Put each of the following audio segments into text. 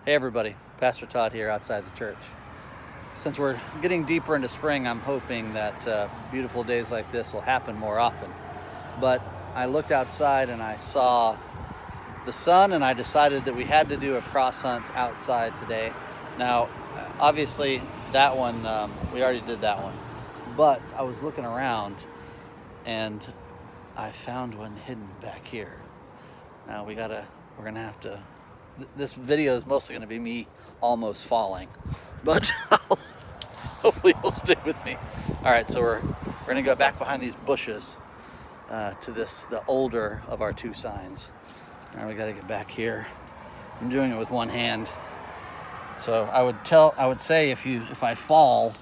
Hey everybody, Pastor Todd here outside the church. Since we're getting deeper into spring, I'm hoping that beautiful days like this will happen more often. But I looked outside and I saw the sun, and I decided that we had to do a cross hunt outside today. Now, obviously that one, we already did that one. But I was looking around and I found one hidden back here. Now we're gonna have to, this video is mostly gonna be me almost falling, but hopefully you'll stick with me. All right, so we're gonna go back behind these bushes to the older of our two signs. Now we gotta get back here. I'm doing it with one hand. So I would say if I fall,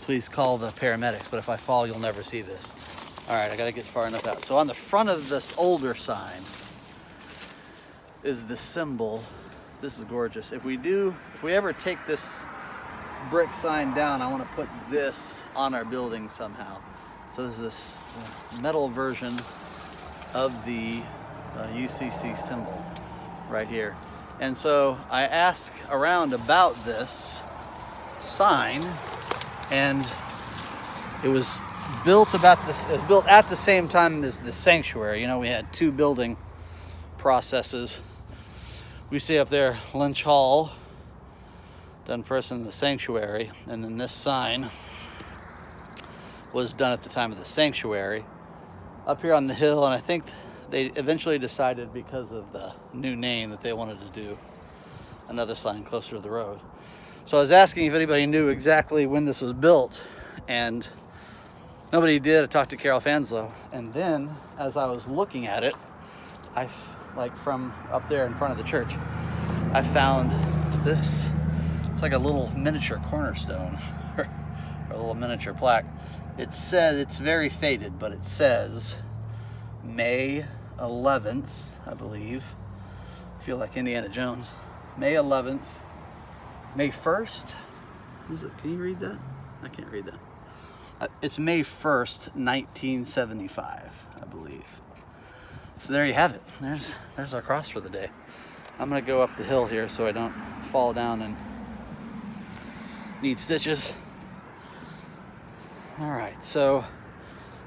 please call the paramedics, but if I fall, you'll never see this. All right, I gotta get far enough out. So on the front of this older sign is the symbol. This is gorgeous. If we ever take this brick sign down, I want to put this on our building somehow. So this is this metal version of the UCC symbol right here. And so I asked around about this sign, and it was built at the same time as the sanctuary. You know, we had two building processes. We see up there Lynch Hall, done first in the sanctuary, and then this sign was done at the time of the sanctuary up here on the hill. And I think they eventually decided, because of the new name, that they wanted to do another sign closer to the road. So I was asking if anybody knew exactly when this was built, and nobody did. I talked to Carol Fanslow, and then as I was looking at it, from up there in front of the church, I found this. It's like a little miniature cornerstone or a little miniature plaque. It says, it's very faded, but it says May 11th, I believe. I feel like Indiana Jones. May 11th, May 1st. Is it? Can you read that? I can't read that. It's May 1st, 1975, I believe. So there you have it. There's our cross for the day. I'm gonna go up the hill here so I don't fall down and need stitches. All right, so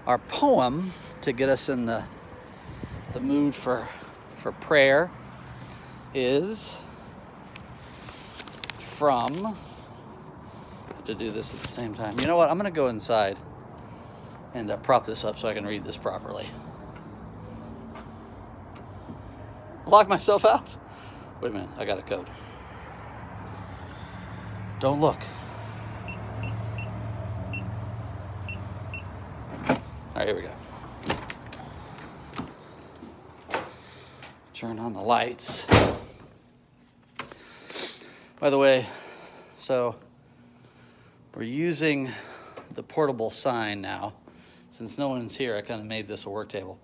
our poem to get us in the mood for prayer is from, I have to do this at the same time. You know what? I'm gonna go inside and prop this up so I can read this properly. Lock myself out. Wait a minute, I got a code. Don't look. All right, here we go. Turn on the lights. By the way, so we're using the portable sign now. Since no one's here, I kind of made this a work table.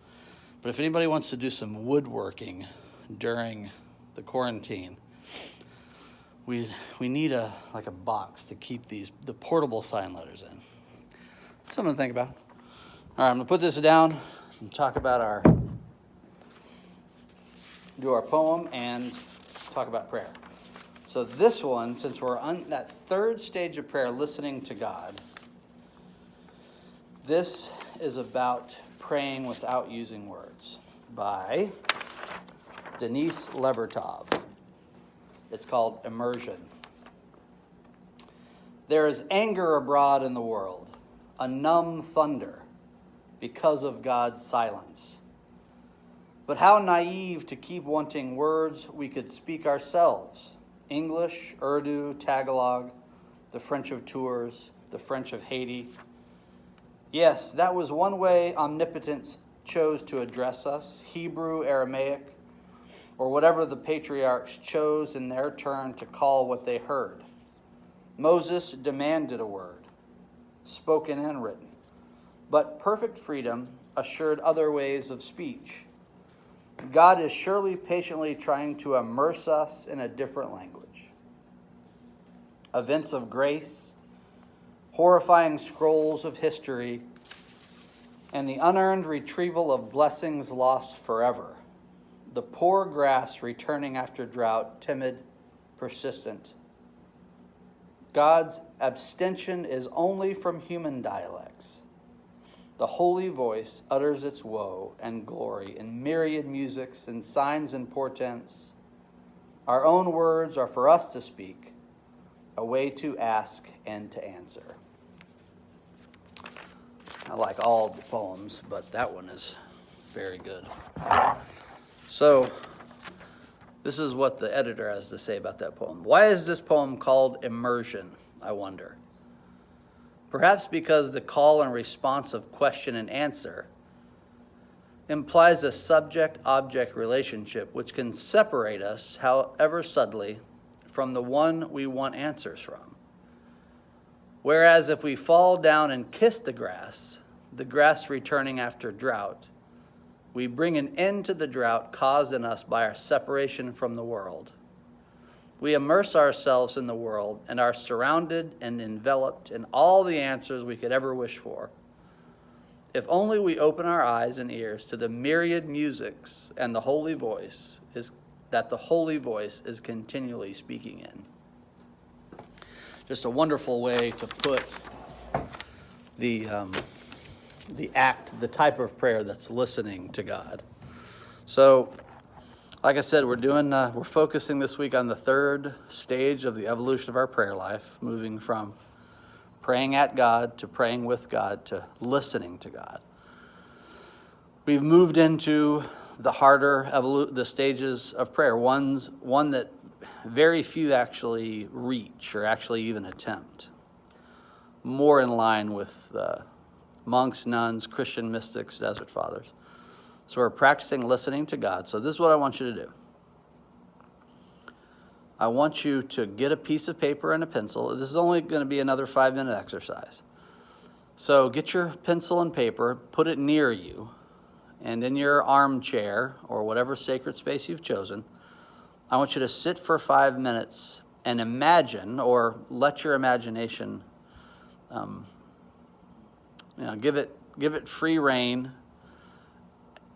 But if anybody wants to do some woodworking during the quarantine, we need a box to keep the portable sign letters in. Something to think about. All right, I'm gonna put this down and talk about do our poem and talk about prayer. So this one, since we're on that third stage of prayer, listening to God, this is about praying without using words, by Denise Levertov. It's called Immersion. There is anger abroad in the world, a numb thunder because of God's silence. But how naive to keep wanting words we could speak ourselves. English, Urdu, Tagalog, the French of Tours, the French of Haiti. Yes, that was one way omnipotence chose to address us, Hebrew, Aramaic, or whatever the patriarchs chose in their turn to call what they heard. Moses demanded a word, spoken and written, but perfect freedom assured other ways of speech. God is surely patiently trying to immerse us in a different language. Events of grace, horrifying scrolls of history, and the unearned retrieval of blessings lost forever. The poor grass returning after drought, timid persistent. God's abstention is only from human dialects. The holy voice utters its woe and glory in myriad musics and signs and portents. Our own words are for us to speak, a way to ask and to answer. I like all the poems, but that one is very good. So, this is what the editor has to say about that poem. Why is this poem called Immersion, I wonder? Perhaps because the call and response of question and answer implies a subject-object relationship which can separate us, however subtly, from the one we want answers from. Whereas if we fall down and kiss the grass returning after drought, we bring an end to the drought caused in us by our separation from the world. We immerse ourselves in the world and are surrounded and enveloped in all the answers we could ever wish for. If only we open our eyes and ears to the myriad musics and the holy voice that the holy voice is continually speaking in. Just a wonderful way to put the type of prayer that's listening to God. So, like I said, we're focusing this week on the third stage of the evolution of our prayer life, moving from praying at God to praying with God to listening to God. We've moved into the harder the stages of prayer, one that very few actually reach or actually even attempt. More in line with monks, nuns, Christian mystics, desert fathers. So we're practicing listening to God. So this is what I want you to do. I want you to get a piece of paper and a pencil. This is only going to be another 5-minute exercise. So get your pencil and paper, put it near you, and in your armchair or whatever sacred space you've chosen, I want you to sit for 5 minutes and imagine, or let your imagination, give it free rein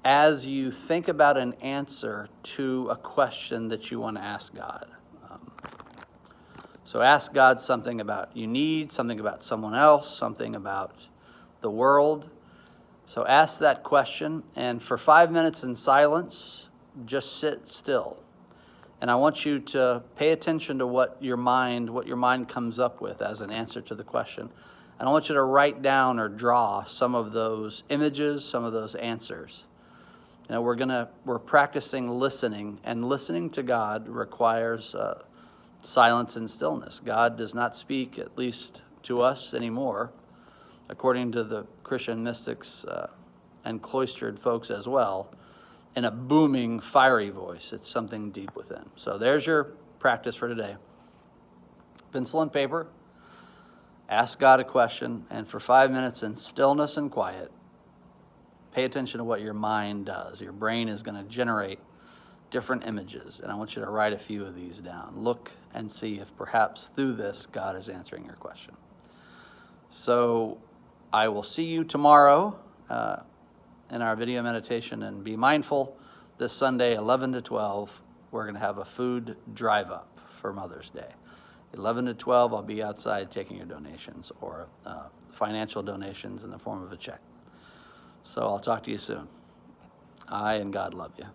as you think about an answer to a question that you want to ask God. So ask God something about you need, something about someone else, something about the world. So ask that question, and for 5 minutes in silence, just sit still. And I want you to pay attention to what your mind comes up with as an answer to the question. And I want you to write down or draw some of those images, some of those answers. We're practicing listening, and listening to God requires silence and stillness. God does not speak, at least to us anymore, according to the Christian mystics and cloistered folks as well, in a booming, fiery voice. It's something deep within. So there's your practice for today. Pencil and paper. Ask God a question, and for 5 minutes in stillness and quiet, pay attention to what your mind does. Your brain is going to generate different images, and I want you to write a few of these down. Look and see if perhaps through this God is answering your question. So I will see you tomorrow in our video meditation, and be mindful, this Sunday, 11 to 12, we're going to have a food drive-up for Mother's Day. 11 to 12, I'll be outside taking your donations or financial donations in the form of a check. So I'll talk to you soon. I and God love you.